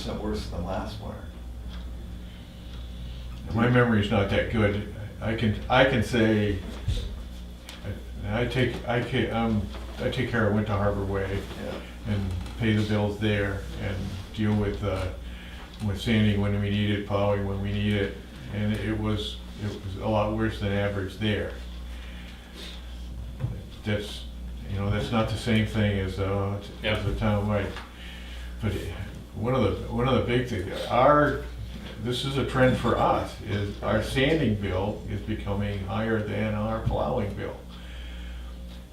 20% worse than last winter. My memory's not that good. I can say, I take care of Winter Harbor Way and pay the bills there and deal with sanding when we need it, plowing when we need it, and it was a lot worse than average there. That's, that's not the same thing as a town-wide. But one of the big things, this is a trend for us, is our sanding bill is becoming higher than our plowing bill.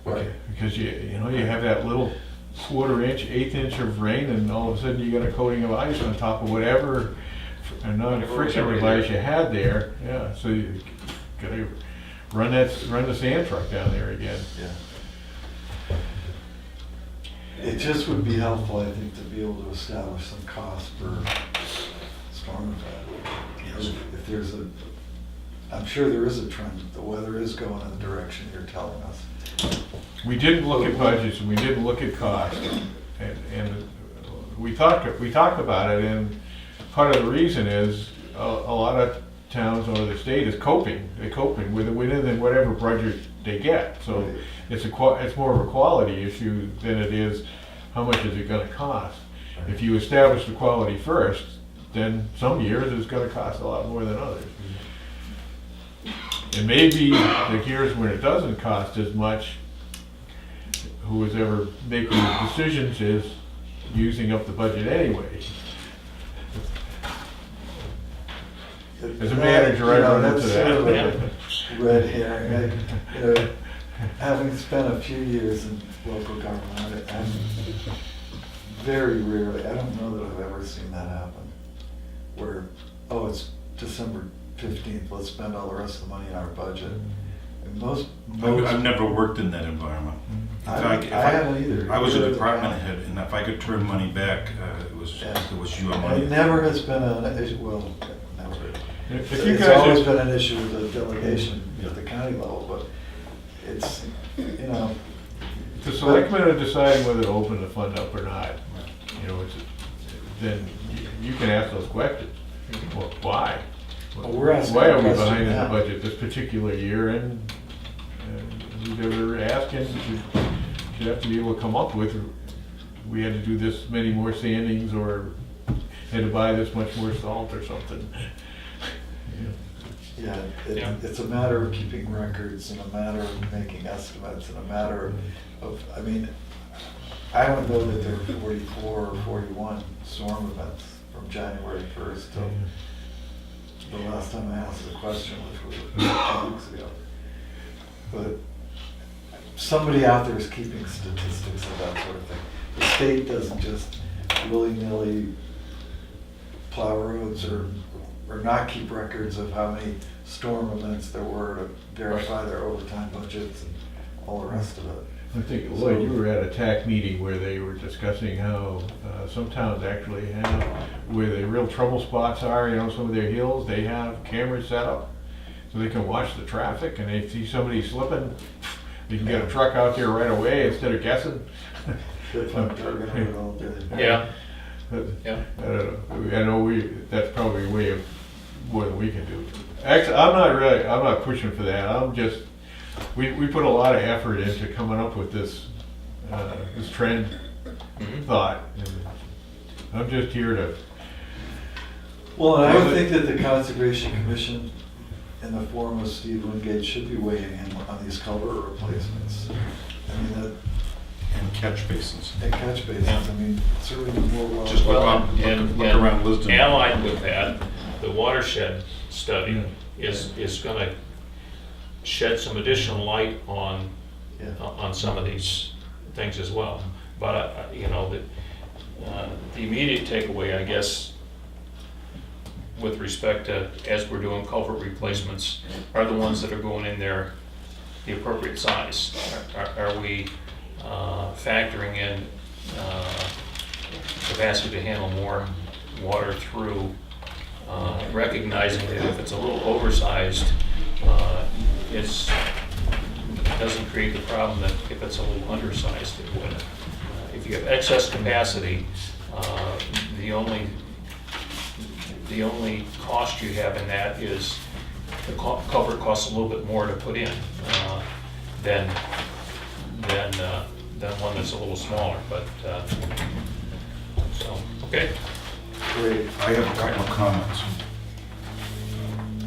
Right. Because you have that little quarter-inch, eighth-inch of rain, and all of a sudden you got a coating of ice on top of whatever friction device you had there. Yeah, so you gotta run the sand truck down there again. Yeah. It just would be helpful, I think, to be able to establish some cost per storm event. Yes. If there's I'm sure there is a trend. The weather is going in the direction you're telling us. We didn't look at budgets and we didn't look at cost, and we talked about it. And part of the reason is a lot of towns or the state is coping. They're coping within whatever budget they get. So Right. it's more of a quality issue than it is how much is it going to cost. If you establish the quality first, then some years it's going to cost a lot more than others. And maybe the years when it doesn't cost as much, who is ever making the decisions is using up the budget anyway. As a manager, I run into that's sort of that. a red herring. Having spent a few years in local government, I'm very rarely, I don't know that I've ever seen that happen. Where, it's December 15th, let's spend all the rest of the money in our budget. And I've never worked in that environment. In fact, I haven't either. I was a Either department have. head, and if I could turn money back, it was your money. It never has been an issue, well, never. If you It's guys always are- been an issue with the delegation at the county level, but it's, The selectmen are deciding whether to open the fund up or not. Then you can ask those questions. Well, why? Well, we're asking Why are a we question behind in the now. budget this particular year? And whoever asking should have to be able to come up with, we had to do this many more sandings, or had to buy this much more salt or something. Yeah, Yeah. it's a matter of keeping records and a matter of making estimates and a matter of, I don't know that there were 44 or 41 storm events from January 1st till the last time I asked the question, which was 2 weeks ago. But somebody out there is keeping statistics of that sort of thing. The state doesn't just willy-nilly plow roads or not keep records of how many storm events there were to verify their overtime budgets and all the rest of it. I think, Lloyd, you were at a TAC meeting where they were discussing how some towns actually have, where the real trouble spots are, some of their hills, they have cameras set up so they can watch the traffic, and they see somebody slipping, they can get a truck out there right away instead of guessing. Good fun targeting it all day. Yeah, But yeah. I don't know. I know that's probably a way of more than we can do. Actually, I'm not pushing for that. We put a lot of effort into coming up with this trend thought. And I'm just here to. Well, and I would think that the Conservation Commission, in the form of Steve Wingate, should be weighing in on these culvert replacements. I mean, And catch basins. and catch basins, certainly more well. Just look Well, look around Lisbon. Allied with that, the watershed study is gonna shed some additional light on some of these things as well. But, the immediate takeaway, I guess, with respect to, as we're doing culvert replacements, are the ones that are going in there the appropriate size? Are we factoring in capacity to handle more water through, recognizing that if it's a little oversized, it doesn't create the problem that if it's a little undersized, it would. If you have excess capacity, the only the only cost you have in that is the culvert costs a little bit more to put in than one that's a little smaller, but, so, okay. Great. I have a couple of comments.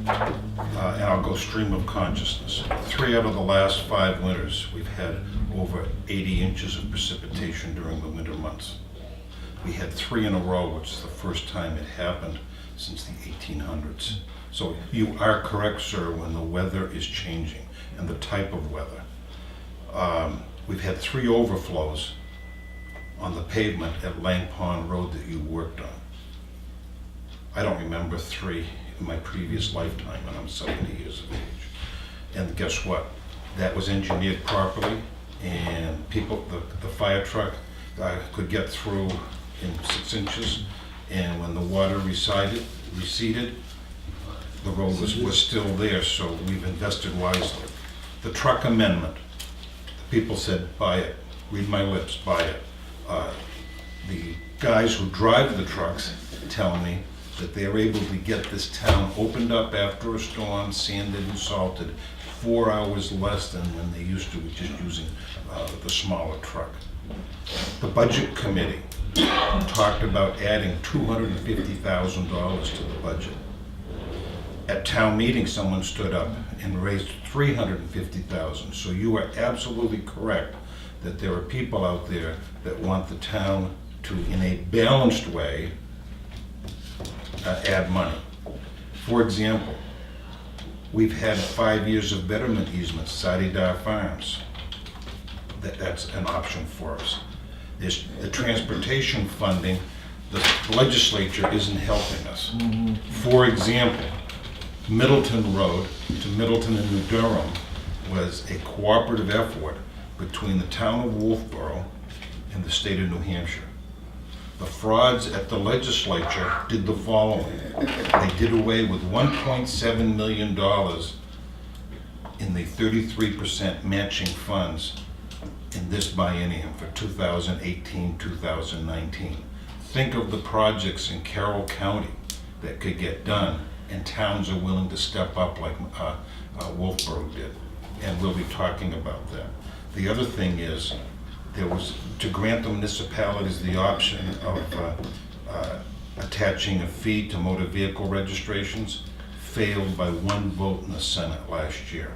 And I'll go stream of consciousness. 3 out of the last 5 winters, we've had over 80 inches of precipitation during the winter months. We had 3 in a row, which is the first time it happened since the 1800s. So you are correct, sir, when the weather is changing and the type of weather. We've had 3 overflows on the pavement at Lang Pond Road that you worked on. I don't remember 3 in my previous lifetime, and I'm 70 years of age. And guess what? That was engineered properly, and people, the fire truck could get through in 6 inches, and when the water receded, the road was still there, so we've invested wisely. The truck amendment, the people said, buy it. Read my lips, buy it. The guys who drive the trucks tell me that they're able to get this town opened up after a storm, sanded and salted, 4 hours less than when they used to, just using the smaller truck. The budget committee talked about adding $250,000 to the budget. At town meeting, someone stood up and raised $350,000. So you are absolutely correct that there are people out there that want the town to, in a balanced way, add money. For example, we've had 5 years of betterment easements, Sadi-Dar Farms. That's an option for us. There's the transportation funding, the legislature isn't helping us. For example, Middleton Road to Middleton and New Durham was a cooperative effort between the town of Wolfboro and the state of New Hampshire. The frauds at the legislature did the following. They did away with $1.7 million in the 33% matching funds in this biennium for 2018-2019. Think of the projects in Carroll County that could get done, and towns are willing to step up like Wolfboro did, and we'll be talking about that. The other thing is, there was to grant the municipalities the option of attaching a fee to motor vehicle registrations, failed by 1 vote in the Senate last year.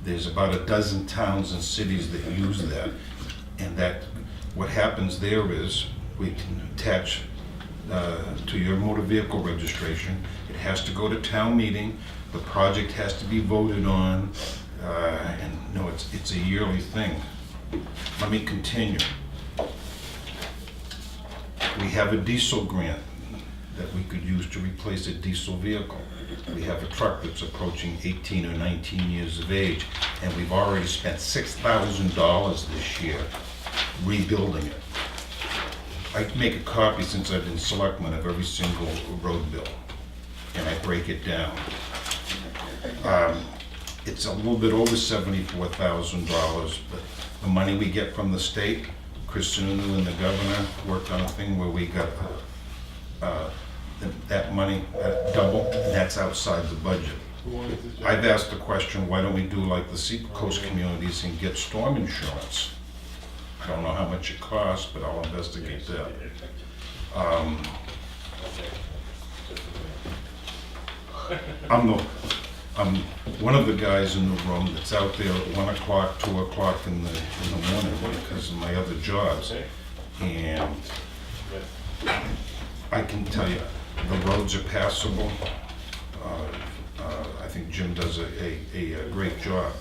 There's about a dozen towns and cities that use that, and that what happens there is we can attach to your motor vehicle registration. It has to go to town meeting. The project has to be voted on, and no, it's a yearly thing. Let me continue. We have a diesel grant that we could use to replace a diesel vehicle. We have a truck that's approaching 18 or 19 years of age, and we've already spent $6,000 this year rebuilding it. I make a copy, since I've been selectman, of every single road bill, and I break it down. It's a little bit over $74,000, but the money we get from the state, Chris Sununu and the governor worked on a thing where we got that money double, and that's outside the budget. I've asked the question, why don't we do like the seacoast communities and get storm insurance? I don't know how much it costs, but I'll investigate that. I'm one of the guys in the room that's out there at 1 o'clock, 2 o'clock in the morning because of my other jobs. And I can tell you, the roads are passable. I think Jim does a great job.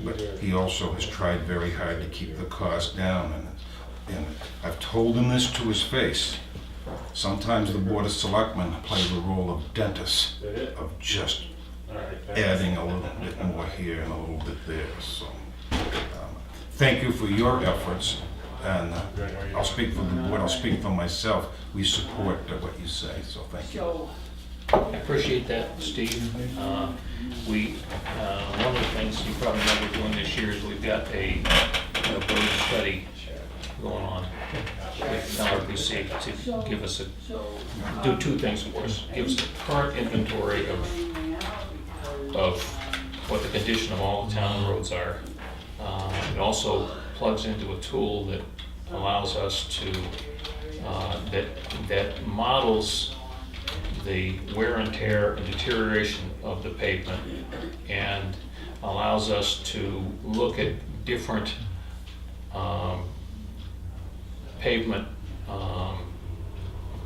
But he also has tried very hard to keep the cost down. And I've told him this to his face. Sometimes the Board of Selectmen play the role of dentists, of just adding a little bit more here and a little bit there. So, thank you for your efforts. And I'll speak for the board, I'll speak for myself. We support what you say, so thank you. I appreciate that, Steve. One of the things you probably know we're doing this year is we've got a road study going on with LRPC to give us do two things for us. Give us a current inventory of what the condition of all the town roads are. It also plugs into a tool that allows us to, that models the wear and tear and deterioration of the pavement and allows us to look at different pavement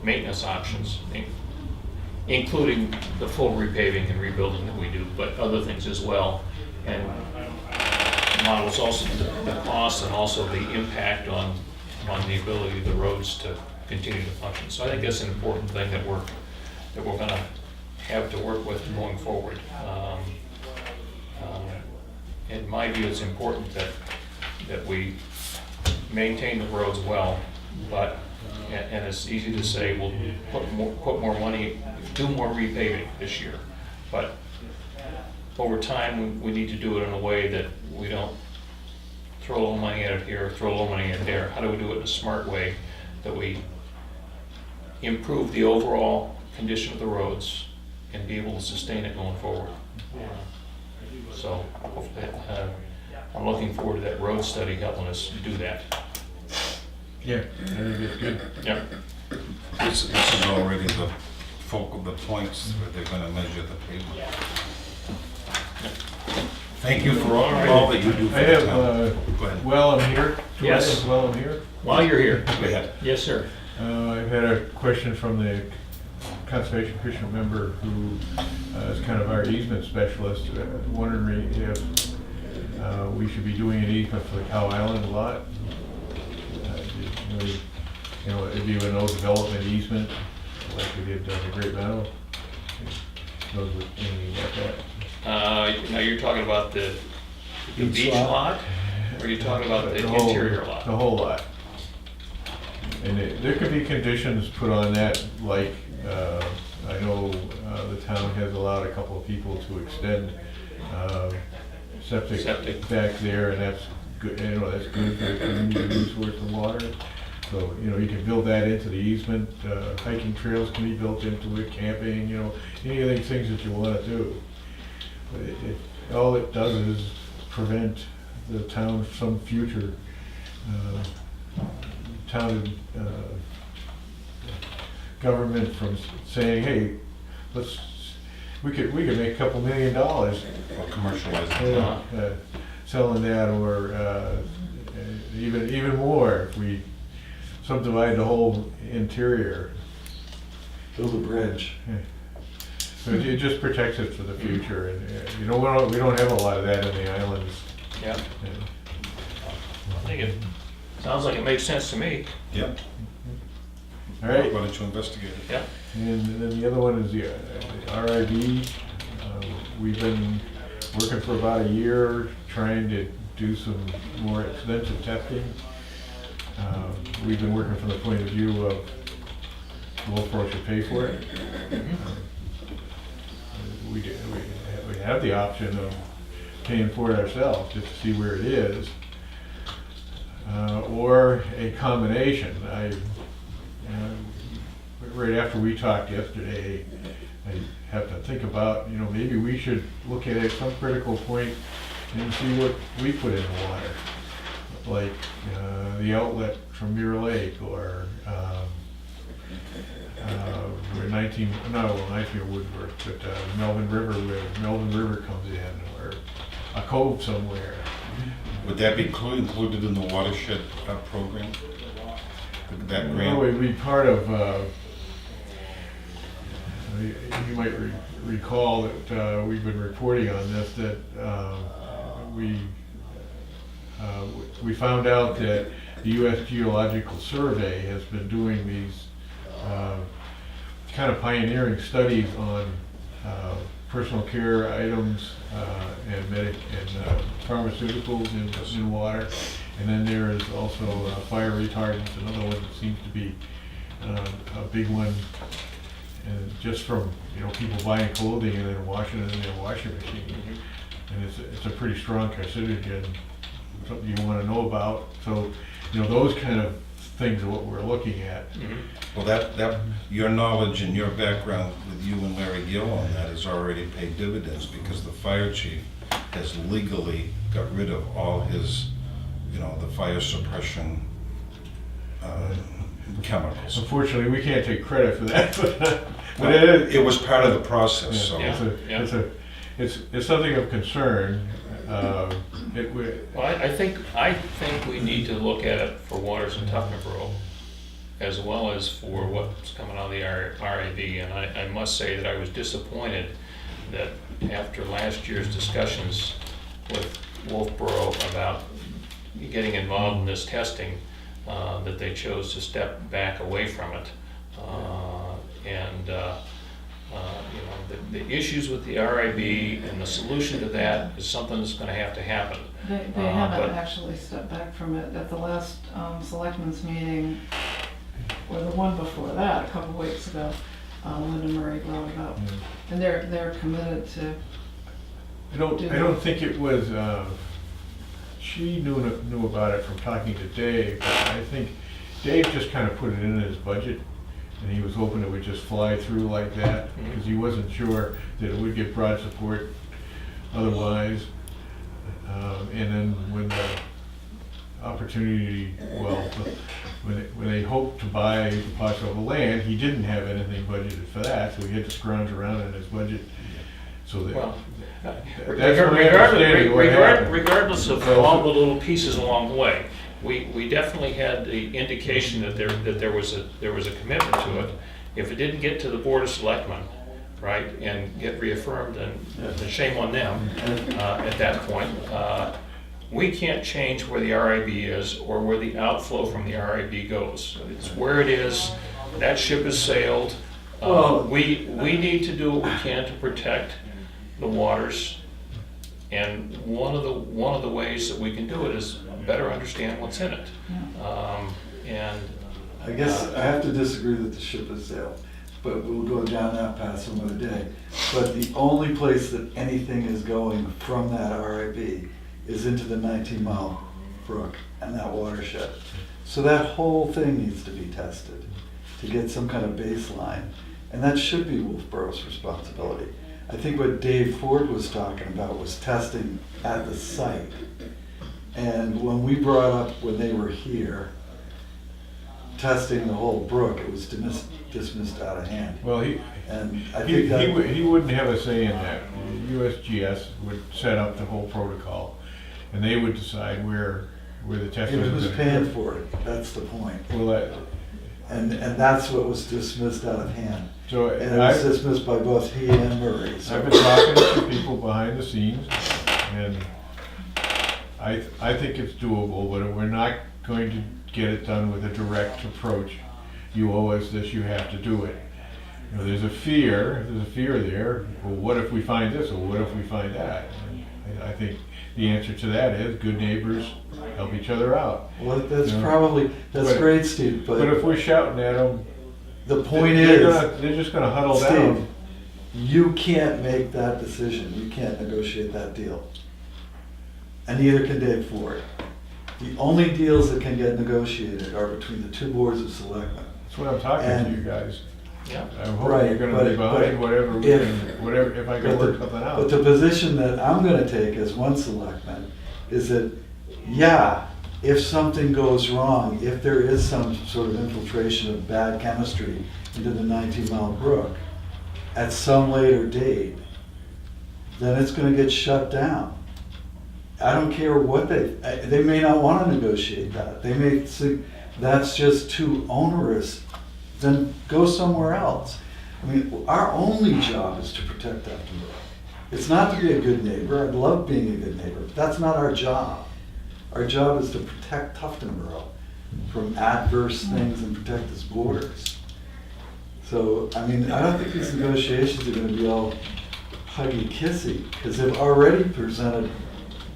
maintenance options, including the full repaving and rebuilding that we do, but other things as well. And models also the cost and also the impact on the ability of the roads to continue to function. So I think that's an important thing that we're going to have to work with going forward. In my view, it's important that we maintain the roads well, but and it's easy to say we'll put more money, do more repaving this year, but over time we need to do it in a way that we don't throw a little money at it here, throw a little money at there. How do we do it in a smart way that we improve the overall condition of the roads and be able to sustain it going forward? So I'm looking forward to that road study helping us do that. Yeah, I think it's good. Yeah. This is already the the points where they're gonna measure the pavement. Thank you for all that you do for I the have, town. Go ahead. while I'm here, Yes. while I'm here, While you're here. Go ahead. Yes, sir. I've had a question from the Conservation Commission member who is kind of our easement specialist, wondering if we should be doing an easement for the Cow Island lot. It'd be a no development easement, like we did the Great Meadow. Knows anything about that? Now you're talking about the beach lot, or are you talking about the interior lot? The whole lot. And there could be conditions put on that, like, I know the town has allowed a couple of people to extend septic back there, and that's good, that's good for the community source of water. So, you can build that into the easement, hiking trails can be built into it, camping, any of these things that you want to do. But all it does is prevent the town, some future town government from saying, hey, we could make a couple $1 million Or commercialize it. selling that, or even more if we subdivide the whole interior. Build a bridge. So it just protects it for the future, and we don't have a lot of that in the islands. Yeah. I think it sounds like it makes sense to me. Yep. All right. Why don't you investigate it? Yeah. And then the other one is the RID. We've been working for about a year trying to do some more extensive testing. We've been working from the point of view of Wolfboro should pay for it. We have the option of paying for it ourselves just to see where it is, or a combination. Right after we talked yesterday, I have to think about, maybe we should look at some critical point and see what we put in the water, like the outlet from Mirror Lake, or 19 Woodworth, but Melvin River, where Melvin River comes in, or a cove somewhere. Would that be included in the watershed program? That grant? It would be part of, you might recall that we've been reporting on this, that we found out that the U.S. Geological Survey has been doing these kind of pioneering studies on personal care items and pharmaceuticals in water. And then there is also fire retardants, another one that seems to be a big one. And just from people buying clothing and then washing it in their washing machine. And it's a pretty strong carcinogen. something you wanna know about. So, those kind of things are what we're looking at. Well, that, your knowledge and your background with you and Larry Gill on that has already paid dividends, because the fire chief has legally got rid of all his, the fire suppression chemicals. Unfortunately, we can't take credit for that, but it is. It was part of the process, so. Yeah. It's something of concern. Well, I think we need to look at it for Waters and Tuftonboro, as well as for what's coming out of the RAB. And I must say that I was disappointed that after last year's discussions with Wolfboro about getting involved in this testing, that they chose to step back away from it. The issues with the RIB and the solution to that is something that's going to happen. They haven't actually stepped back from it. At the last Selectmen's meeting, or the one before that, a couple weeks ago, Linda Murray brought it up. And they're committed to. I don't think it was, she knew about it from talking to Dave, but I think Dave just kind of put it in his budget, and he was hoping it would just fly through like that, because he wasn't sure that it would get broad support otherwise. And then when the opportunity, when they hoped to buy the parcel of the land, he didn't have anything budgeted for that, so he had to scrounge around in his budget. So that, Well, that's my understanding of what happened. regardless of all the little pieces along the way, we definitely had the indication that there was a commitment to it. If it didn't get to the Board of Selectmen, right, and get reaffirmed, and shame on them at that point. We can't change where the RIB is or where the outflow from the RIB goes. It's where it is. That ship has sailed. We need to do what we can to protect the waters, and one of the ways that we can do it is better understand what's in it. I guess I have to disagree that the ship has sailed, but we'll go down that path some other day. But the only place that anything is going from that RIB is into the 19-mile brook and that watershed. So that whole thing needs to be tested to get some kind of baseline, and that should be Wolfboro's responsibility. I think what Dave Ford was talking about was testing at the site. And when we brought up, when they were here, testing the whole brook, it was dismissed out of hand. Well, And I think that he wouldn't have a say in that. USGS would set up the whole protocol, and they would decide where the testing it was was paying for it, that's the point. Well, And that's what was dismissed out of hand. so And it was dismissed by both he and Murray. So I've been talking to some people behind the scenes, and I think it's doable, but we're not going to get it done with a direct approach. You owe us this, you have to do it. There's a fear there. Well, what if we find this, or what if we find that? And I think the answer to that is good neighbors help each other out. well, that's But- great, Steve, But if we're shouting at them, the point they're just gonna huddle Steve, down. you can't make that decision. You can't negotiate that deal. And neither can Dave Ford. The only deals that can get negotiated are between the two boards of selectmen. That's what I'm talking to And- you guys. Yeah. I'm hoping Right, you're gonna but- be behind but whatever if I can work something But out. the position that I'm gonna take as one selectman is that, yeah, if something goes wrong, if there is some sort of infiltration of bad chemistry into the 19-mile brook at some later date, then it's gonna get shut down. I don't care what they may not wanna negotiate that. They may think that's just too onerous, then go somewhere else. I mean, our only job is to protect Tuftonboro. It's not to be a good neighbor. I love being a good neighbor, but that's not our job. Our job is to protect Tuftonboro from adverse things and protect its borders. So, I mean, I don't think these negotiations are gonna be all huggy-kissy, because they've already presented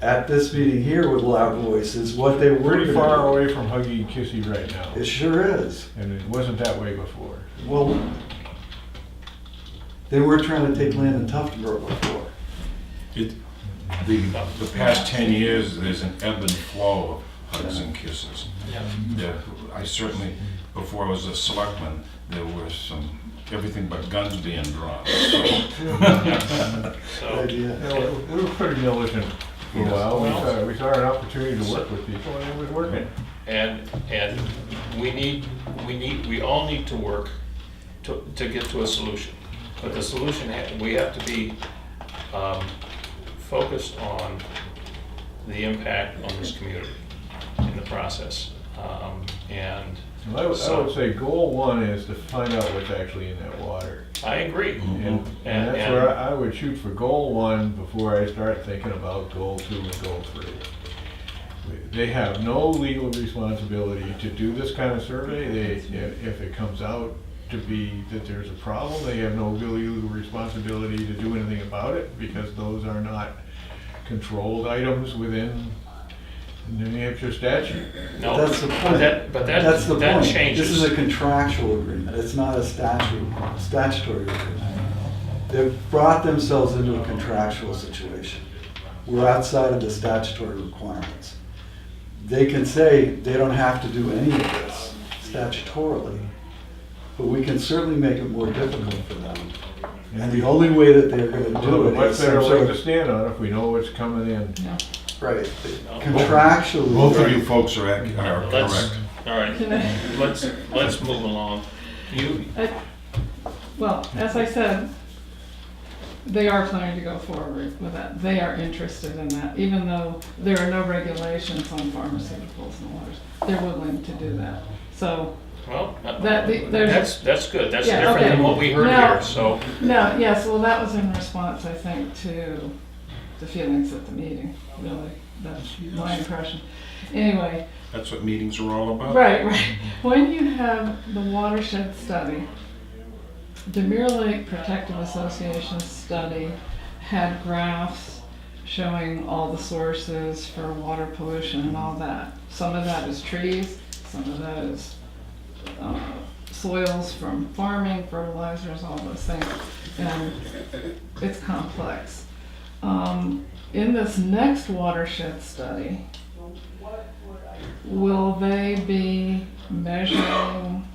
at this meeting here with loud voices what they were Pretty gonna far do. away from huggy and kissy right now, It sure is. and it wasn't that way before. Well, they were trying to take land in Tuftonboro before. It- The past 10 years, there's an ebb and flow of hugs and kisses. Yeah. Yeah, I certainly, before I was a selectman, there was everything but guns being drawn. So, Good So, idea. Yeah, we were pretty militant for a while. Well- We saw an opportunity to work with people, and it was working. and we all need to work to get to a solution. But the solution, we have to be focused on the impact on this community in the process. And I would say goal one is to find out what's actually in that water. I agree. And that's where I would shoot for goal one before I start thinking about goal 2 and goal 3. They have no legal responsibility to do this kind of survey. If it comes out to be that there's a problem, they have no legal responsibility to do anything about it, because those are not controlled items within the New Hampshire statute. No, That's the point. That's the that point. changes. This is a contractual agreement, it's not a statutory agreement. They've brought themselves into a contractual situation. We're outside of the statutory requirements. They can say they don't have to do any of this statutorily, but we can certainly make it more difficult for them. And the only way that they're gonna do it Much is better some leg sort to of, stand on if we know what's coming in. Yeah. right, contractually. both of you folks are Let's, correct. all right, Can I- let's move along. You, Well, as I said, they are planning to go forward with that. They are interested in that, even though there are no regulations on pharmaceuticals and waters. They're willing to do that. So, well, there's- that's good. That's Yeah, different okay. than what we heard Now- here, so. no, yes, well, that was in response, I think, to the feelings at the meeting, really. That's my impression. Anyway, That's what meetings are all about. right. When you have the watershed study, the Mirror Lake Protective Association study had graphs showing all the sources for water pollution and all that. Some of that is trees, some of that is soils from farming, fertilizers, all those things. And it's complex. In this next watershed study, will they be measuring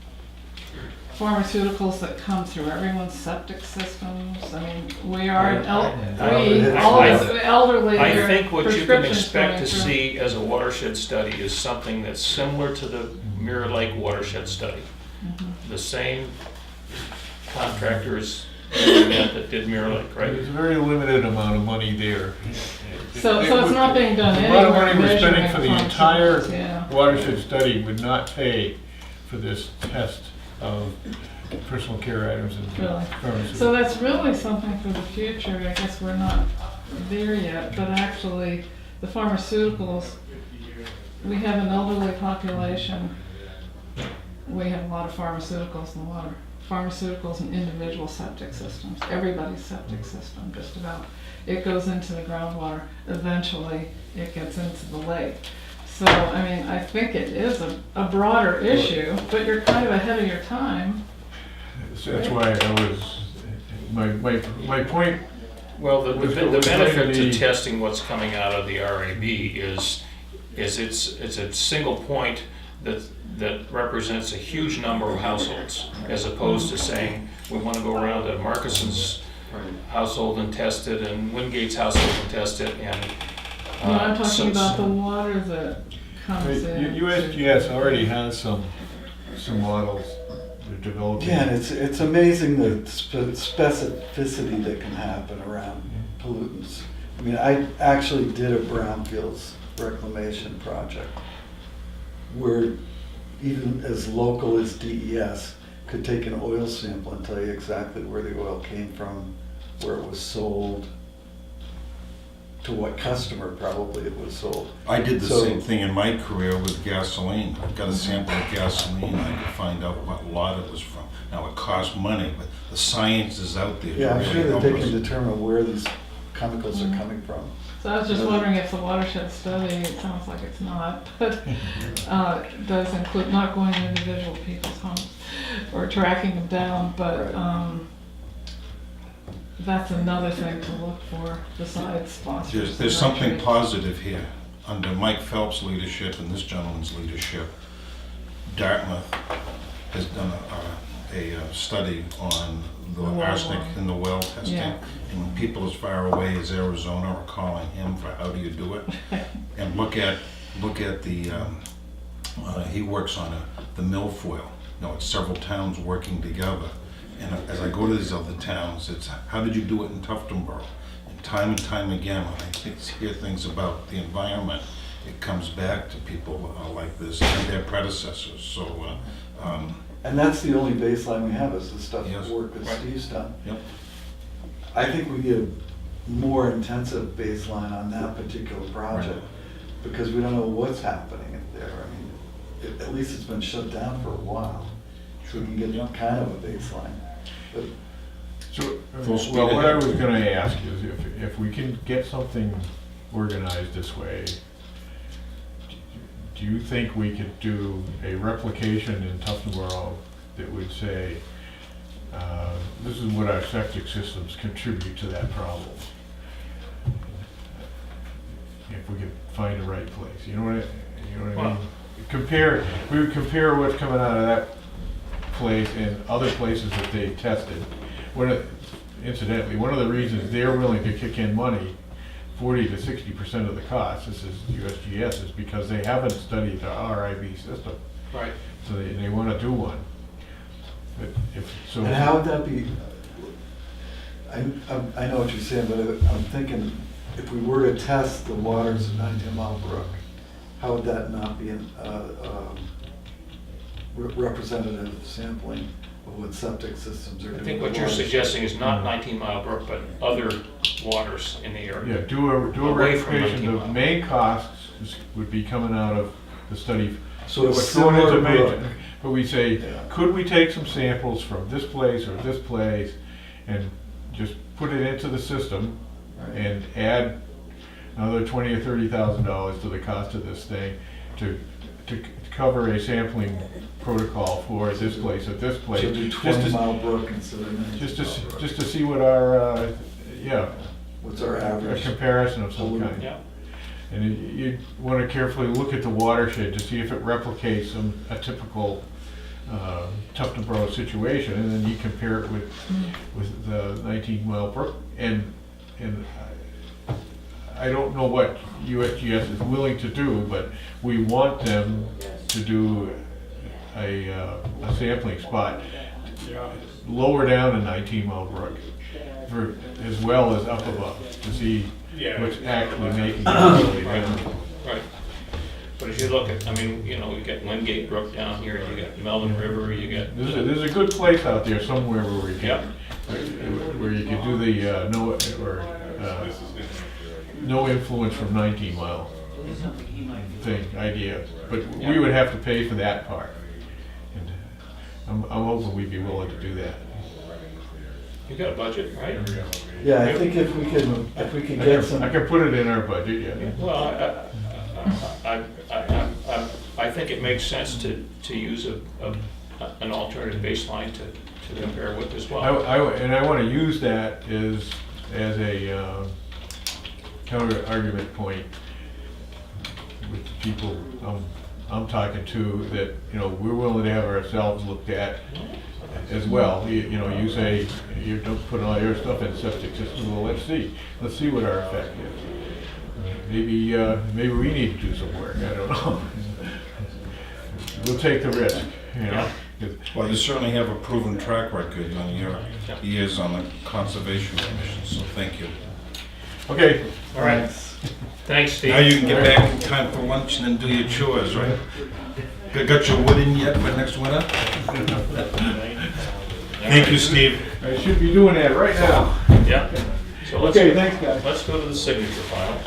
pharmaceuticals that come through everyone's septic systems? I mean, we are, all of us elderly, I their think what you can prescriptions expect going to through. see as a watershed study is something that's similar to the Mirror Lake watershed study. The same contractors that did Mirror Lake, right? There's a very limited amount of money there. So it's not being done The amount of anywhere money we're spending measuring for the entire pharmaceuticals, yeah. watershed study would not pay for this test of personal care items and Really? pharmaceuticals. So that's really something for the future. I guess we're not there yet, but actually, the pharmaceuticals, we have an elderly population. We have a lot of pharmaceuticals in the water. Pharmaceuticals in individual septic systems, everybody's septic system, just about. It goes into the groundwater. Eventually, it gets into the lake. So, I mean, I think it is a broader issue, but you're kind of ahead of your time. So that's why I was, my point, Well, the Was benefit going to to be- testing what's coming out of the RAB is it's a single point that represents a huge number of households, as opposed to saying, we want to go around to Marcuson's household and test it, and Wingate's household and test it, and. No, I'm talking so- about the water that comes in. USGS already has some models they're developing. Yeah, and it's amazing the specificity that can happen around pollutants. I mean, I actually did a brownfields reclamation project where even as local as DES could take an oil sample and tell you exactly where the oil came from, where it was sold, to what customer probably it was sold. I did the So- same thing in my career with gasoline. I got a sample of gasoline, I could find out what lot it was from. Now, it costs money, but the science is out there. to Yeah, I'm really sure that help they us. can determine where these chemicals are coming from. So I was just wondering if the watershed study, it sounds like it's not, but does include not going to individual people's homes or tracking them down, but Right. that's another thing to look for besides sponsors. There's and something outreach. positive here. Under Mike Phelps' leadership and this gentleman's leadership, Dartmouth has done a study on the Well, arsenic in the well testing. yeah. And people as far away as Arizona are calling him for how do you do it? And look at the, he works on the milfoil. You know, it's several towns working together. And as I go to these other towns, it's how did you do it in Tuftonboro? And time again, when I hear things about the environment, it comes back to people like this and their predecessors. So, And that's the only baseline we have, is the stuff, Yes. work that Right. Steve's done. yep. I think we need a more intensive baseline on that particular project, because we don't know what's happening there. I mean, at least it's been shut down for a while, so we can get kind of a baseline. But So, Full speed well, what I ahead. was gonna ask is if we can get something organized this way, do you think we could do a replication in Tuftonboro that would say, this is what our septic systems contribute to that problem? If we could find the right place, you know what I mean? We would compare what's coming out of that place and other places that they tested. Incidentally, one of the reasons they're willing to kick in money, 40 to 60% of the cost, this is USGS, is because they haven't studied the RIB system. Right. So they want to do one. But so. And how would that be, I know what you're saying, but I'm thinking, if we were to test the waters of 19 Mile Brook, how would that not be a representative sampling of what septic systems are doing? I think what you're suggesting is not 19 Mile Brook, but other waters in the Yeah, area. do a Away from replication. 19 The Mile. main costs would be coming out of the study. So a What's going into similar main- brook. But we say, Yeah. could we take some samples from this place or this place and just put it into the system Right. and add another $20,000 or $30,000 to the cost of this thing to cover a sampling protocol for this place or this place? So do Just 20 to- Mile Brook instead of 19 Just to, Mile Brook. just to see what our, yeah, What's our a average? comparison of some kind. Yeah. And you want to carefully look at the watershed to see if it replicates a typical Tuftonboro situation, and then you compare it with the 19 Mile Brook. And I don't know what USGS is willing to do, but we want them to do a sampling spot lower down in 19 Mile Brook, as well as up above, to see what's actually making it. Right. But if you look at, I mean, you know, you got Wingate Brook down here, you got Melvin River, you got. There's a good place out there somewhere where we Yep. can, where you can do the no influence from 19 Mile idea, but we would have to pay for that part. And I'm hoping we'd be willing to do that. You got a budget, right? Yeah, I think if we can get some. I can put it in our budget, yeah. Well, I think it makes sense to use an alternative baseline to compare with as well. And I want to use that as a counter argument point with the people I'm talking to, that, you know, we're willing to have ourselves looked at as well. You know, you say you don't put all your stuff in septic system. Well, let's see what our effect is. Maybe we need to do some work. I don't know. We'll take the risk, you know. 'Cause Well, you certainly have a proven track record on your years on the Conservation Commission, so thank you. Okay. All right. Thanks, Steve. Now you can get back in time for lunch and then do your chores, right? Got your wood in yet for next winter? Thank you, Steve. I should be doing that right now. Yeah. So let's, Okay, thanks, guys. let's go to the signature file.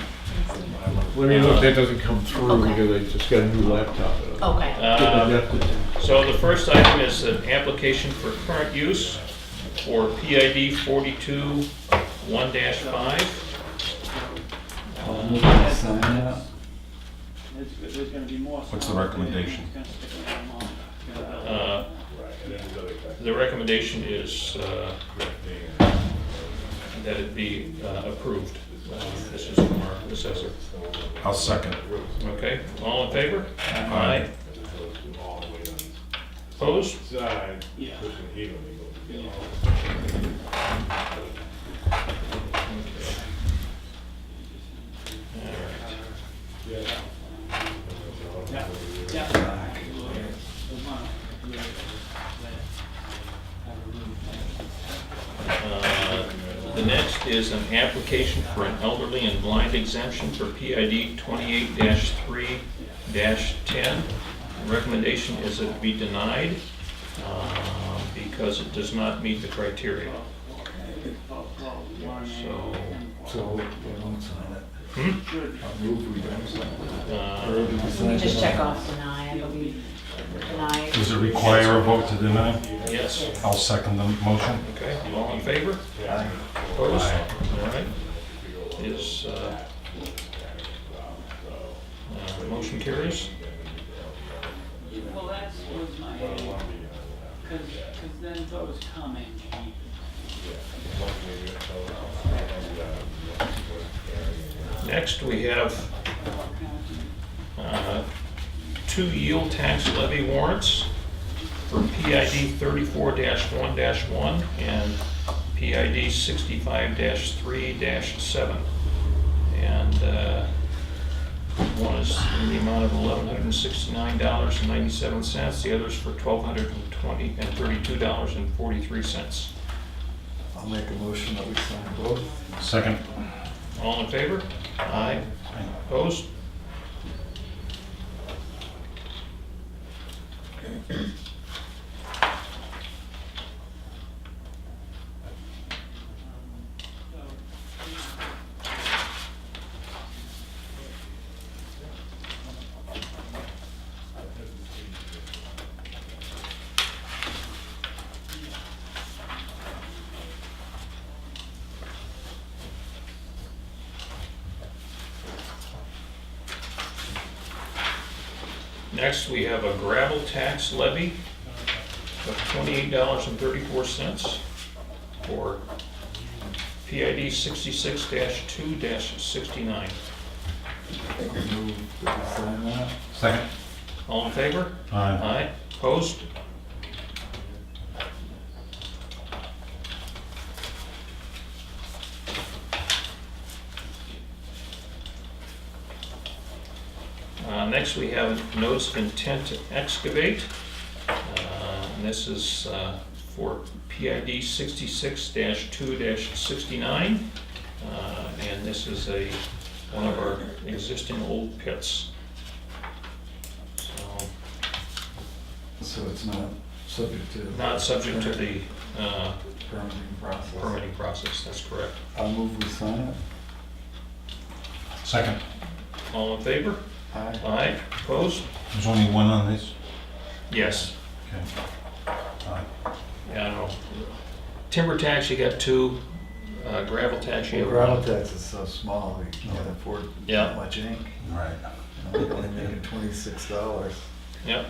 Let me know if that doesn't come through, because I just got a new laptop. Okay. So the first item is an application for current use for PID 42 1-5. Sign that. What's the recommendation? The recommendation is that it be approved. This is from our assessor. I'll second. Okay, all in favor? Aye. Opposed? The next is an application for an elderly and blind exemption for PID 28-3-10. Recommendation is that it be denied because it does not meet the criteria. So we don't sign it. Hmm? I'll move we don't sign it. Or do we Let sign me it just check now? off deny, I believe, deny. Does it require a vote to deny? Yes, I'll second the motion. okay, all in favor? Aye. Opposed? All right. Is, motion carries? Well, that was my, because then those coming. Next, we have two yield tax levy warrants for PID 34-1-1 and PID 65-3-7. And one is in the amount of $1,169.97, the other's for $1,232.43. I'll make a motion that we sign both. Second. All in favor? Aye. Opposed? Next, we have a gravel tax levy of $28.34 for PID 66-2-69. I'll move that we sign that. Second. All in favor? Aye. Aye. Opposed? Next, we have a notice of intent to excavate. And this is for PID 66-2-69. And this is one of our existing old pits. So it's not subject to. Not subject to the Permitting process. permitting process, that's correct. I'll move we sign it. Second. All in favor? Aye. Aye. Opposed? There's only one on this? Yes. Okay. Aye. Yeah, I know. Timber tax, you got two. Gravel tax, you Well, have gravel one. tax is so small, we can't afford Yeah. that much ink. Right. We're only making $26. Yep.